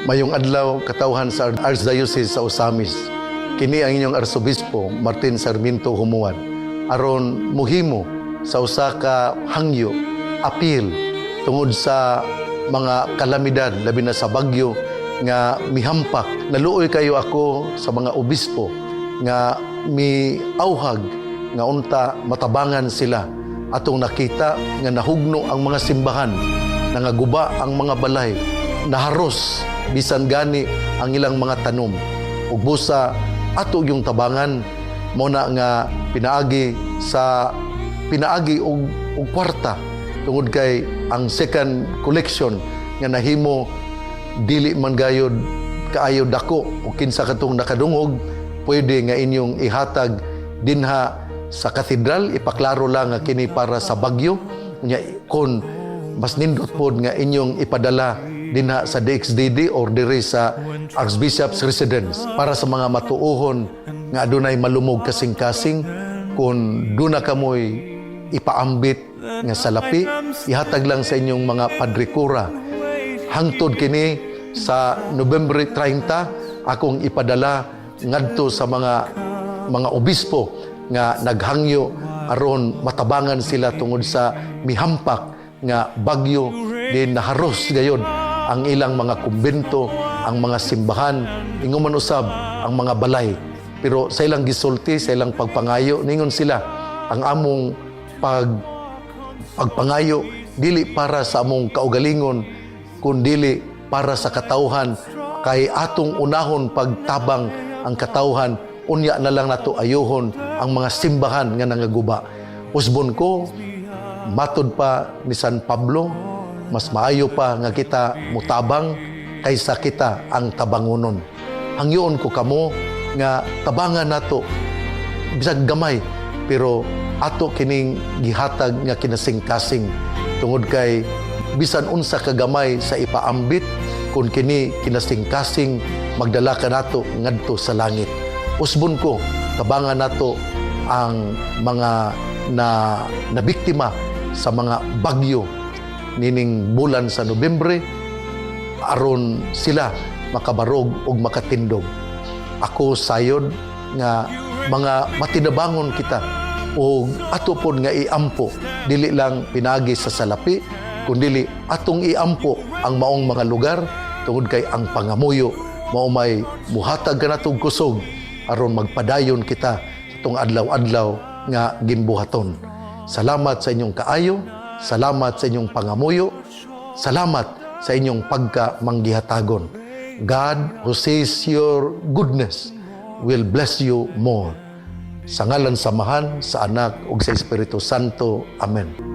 Mayong adlaw katawhan sa Archdiocese sa Osamis. Kini ang inyong Arsobispo Martin Sarmiento Humuan. Aron muhimo sa usa ka hangyo, apil tungod sa mga kalamidad labi na sa bagyo nga mihampak. Naluoy kayo ako sa mga obispo nga miauhag nga unta matabangan sila atong nakita nga nahugno ang mga simbahan, nangaguba ang mga balay, naharos bisan gani ang ilang mga tanom. Ug busa ato yung tabangan mo na nga pinaagi og kwarta tungod kay ang second collection nga nahimo dili man gayud kaayo dako o kinsa katong nakadungog pwede nga inyong ihatag dinha sa katedral. Ipaklaro lang nga kini para sa bagyo nya kon mas nindot pod nga inyong ipadala dinha sa DXDD or diri sa Archbishop's Residence para sa mga matuohon nga adunay malumog kasing-kasing. Kung duna kamoy ipaambit nga salapi, ihatag lang sa inyong mga padrikura. Hangtod kini sa November 30 akong ipadala ngadto sa mga obispo nga naghangyo aron matabangan sila tungod sa mihampak nga bagyo din naharos gayod ang ilang mga kumbento, ang mga simbahan, ingon man usab ang mga balay. Pero sa ilang gisulti, sa ilang pagpangayo, ningon sila ang among pagpangayo dili para sa among kaugalingon kundi para sa katawhan, kay atong unahon pagtabang ang katawhan, unya na lang nato ayohon ang mga simbahan nga nangaguba. Usbon ko, matod pa ni San Pablo, mas maayo pa nga kita mutabang kaysa kita ang tabangonon. Hangyoon ko kamo nga tabangan nato bisag gamay pero ato kining gihatag nga kinasing-kasing tungod kay bisan unsa ka gamay sa ipaambit kun kini kinasing-kasing magdala ka nato ngadto sa langit. Usbon ko tabangan nato ang mga na biktima sa mga bagyo nining bulan sa Nobyembre aron sila makabarog ug makatindog. Ako sayod nga mga matinabangon kita o ato pod nga iampo dili lang pinagi sa salapi kundi atong iampo ang maong mga lugar tungod kay ang pangamuyo mao may muhatag kanatong kusog aron magpadayon kita sa tong adlaw-adlaw nga ginbuhaton. Salamat sa inyong kaayo, salamat sa inyong pangamuyo, salamat sa inyong pagka-manggihatagon. God who sees your goodness will bless you more. Sa ngalan samahan, sa Anak ug sa Espiritu Santo. Amen.